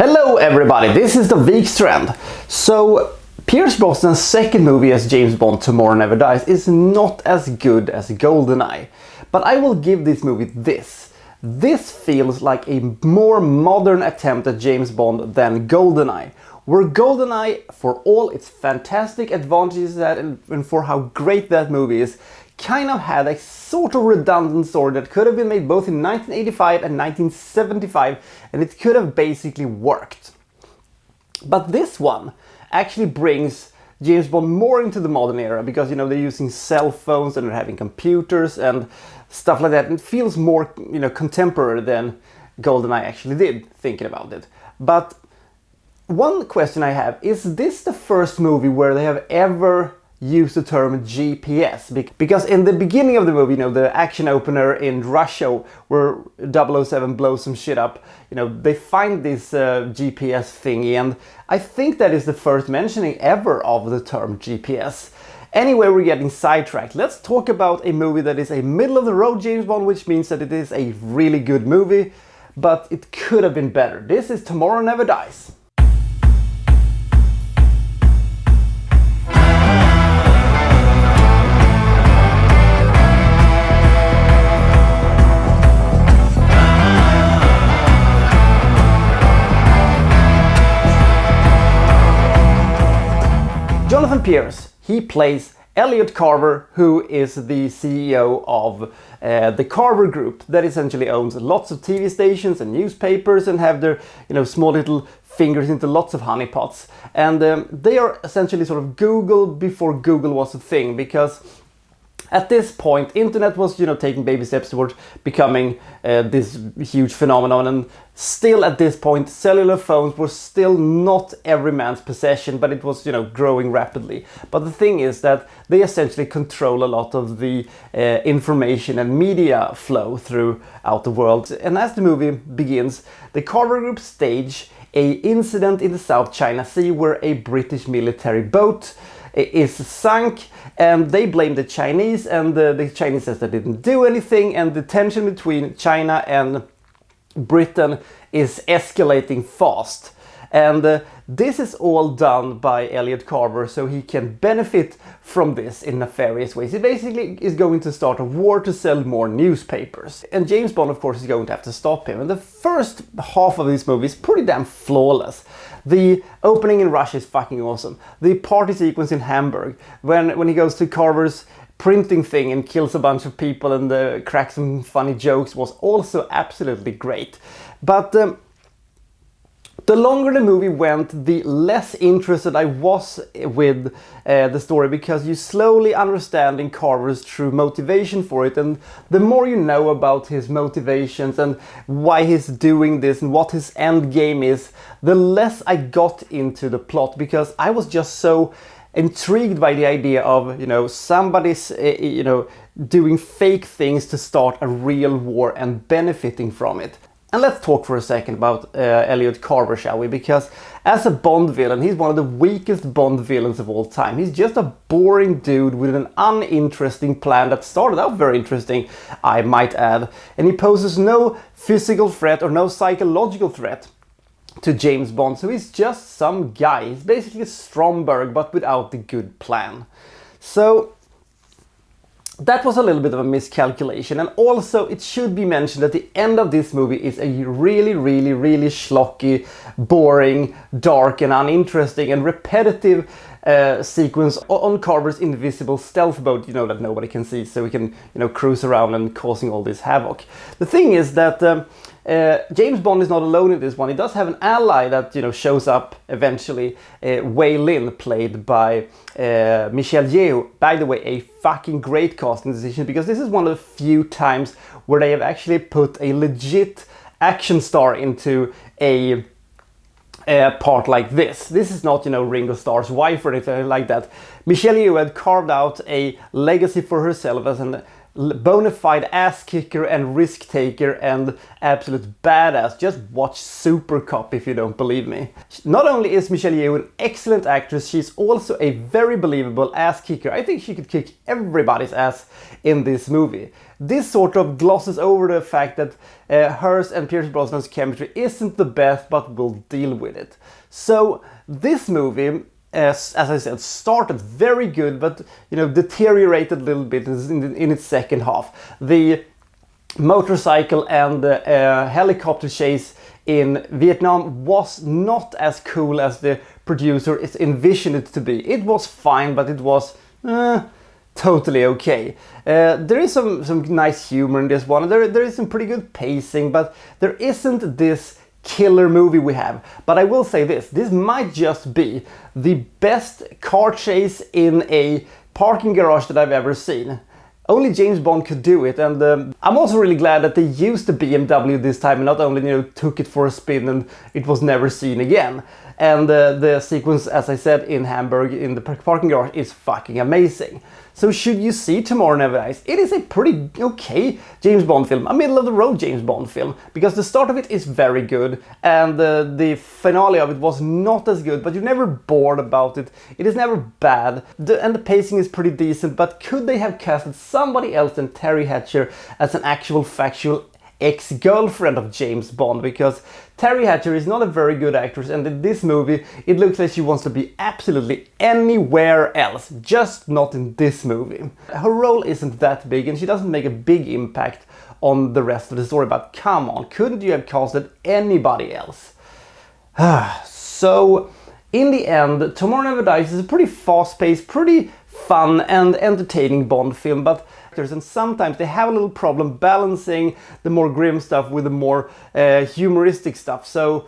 Hello everybody, this is the Wikstrand. So, Pierce Brosnan's second movie as James Bond, Tomorrow Never Dies, is not as good as GoldenEye. But I will give this movie this. This feels like a more modern attempt at James Bond than GoldenEye. Where GoldenEye, for all its fantastic advantages and for how great that movie is, kind of had a sort of redundant story that could have been made both in 1985 and 1975, and it could have basically worked. But this one actually brings James Bond more into the modern era because, you know, they're using cell phones and they're having computers and stuff like that, and it feels more, you know, contemporary than GoldenEye actually did, thinking about it. But one question I have, is this the first movie where they have ever used the term GPS? Because in the beginning of the movie, you know, the action opener in Russia where 007 blows some shit up, you know, they find this GPS thingy, and I think that is the first mentioning ever of the term GPS. Anyway, we're getting sidetracked. Let's talk about a movie that is a middle-of-the-road James Bond, which means that it is a really good movie, but it could have been better. This is Tomorrow Never Dies. Jonathan Pierce, he plays Elliot Carver, who is the CEO of the Carver Group that essentially owns lots of TV stations and newspapers and have their, you know, small little fingers into lots of honeypots. And they are essentially sort of Google before Google was a thing, because at this point, internet was, you know, taking baby steps towards becoming this huge phenomenon, and still at this point, cellular phones were still not every man's possession, but it was, you know, growing rapidly. But the thing is that they essentially control a lot of the information and media flow throughout the world. And as the movie begins, the Carver Group stage an incident in the South China Sea where a British military boat is sunk, and they blame the Chinese, and the Chinese says they didn't do anything, and the tension between China and Britain is escalating fast. And this is all done by Elliot Carver so he can benefit from this in nefarious ways. He basically is going to start a war to sell more newspapers. And James Bond, of course, is going to have to stop him. And the first half of this movie is pretty damn flawless. The opening in Russia is fucking awesome. The party sequence in Hamburg, when he goes to Carver's printing thing and kills a bunch of people and cracks some funny jokes, was also absolutely great. But the longer the movie went, the less interested I was with the story, because you slowly understanding Carver's true motivation for it, and the more you know about his motivations and why he's doing this and what his end game is, the less I got into the plot, because I was just so intrigued by the idea of, you know, somebody's you know, doing fake things to start a real war and benefiting from it. And let's talk for a second about Elliot Carver, shall we? Because as a Bond villain, he's one of the weakest Bond villains of all time. He's just a boring dude with an uninteresting plan that started out very interesting, I might add. And he poses no physical threat or no psychological threat to James Bond. So he's just some guy. He's basically Stromberg, but without the good plan. So that was a little bit of a miscalculation, and also it should be mentioned that the end of this movie is a really schlocky, boring, dark and uninteresting and repetitive sequence on Carver's invisible stealth boat, you know, that nobody can see, so we can, you know, cruise around and causing all this havoc. The thing is that James Bond is not alone in this one. He does have an ally that, you know, shows up eventually, Wei Lin, played by Michelle Yeoh. By the way, a fucking great casting decision, because this is one of the few times where they have actually put a legit action star into a part like this. This is not, you know, Ringo Starr's wife or anything like that. Michelle Yeoh had carved out a legacy for herself as an bona fide ass kicker and risk taker and absolute badass. Just watch Super Cop if you don't believe me. Not only is Michelle Yeoh an excellent actress, she's also a very believable ass kicker. I think she could kick everybody's ass in this movie. this sort of glosses over the fact that hers and Pierce Brosnan's chemistry isn't the best, but we'll deal with it. So this movie, as I said, started very good, but deteriorated a little bit in its second half. The motorcycle and helicopter chase in Vietnam was not as cool as the producer envisioned it to be. It was fine, but it was totally okay. There is some nice humor in this one. There is some pretty good pacing, but there isn't this killer movie we have. But I will say this might just be the best car chase in a parking garage that I've ever seen. Only James Bond could do it, and I'm also really glad that they used the BMW this time and not only took it for a spin and it was never seen again. And the sequence, as I said, in Hamburg in the parking garage is fucking amazing. So should you see Tomorrow Never Dies, it is a pretty okay James Bond film, a middle-of-the-road James Bond film, because the start of it is very good and the finale of it was not as good, but you're never bored about it. It is never bad, and the pacing is pretty decent, but could they have casted somebody else than Terry Hatcher as an actual factual ex-girlfriend of James Bond, because Terry Hatcher is not a very good actress, and in this movie it looks like she wants to be absolutely anywhere else, just not in this movie. Her role isn't that big and she doesn't make a big impact on the rest of the story, but come on, couldn't you have casted anybody else? So in the end, Tomorrow Never Dies is a pretty fast-paced, pretty fun and entertaining Bond film, but and sometimes they have a little problem balancing the more grim stuff with the more humoristic stuff. So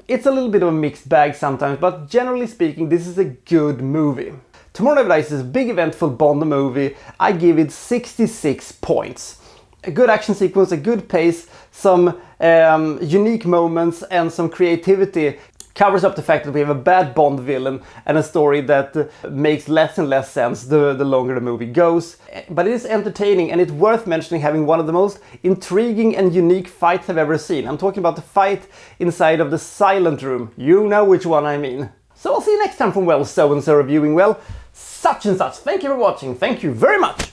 it's a little bit of a mixed bag sometimes, but generally speaking, this is a good movie. Tomorrow Never Dies is a big eventful Bond movie. I give it 66 points. A good action sequence, a good pace, some unique moments and some creativity covers up the fact that we have a bad Bond villain and a story that makes less and less sense the longer the movie goes. But it is entertaining, and it's worth mentioning having one of the most intriguing and unique fights I've ever seen. I'm talking about the fight inside of the silent room. You know which one I mean. So I'll see you next time from Well So and So reviewing, well, such and such. Thank you for watching. Thank you very much.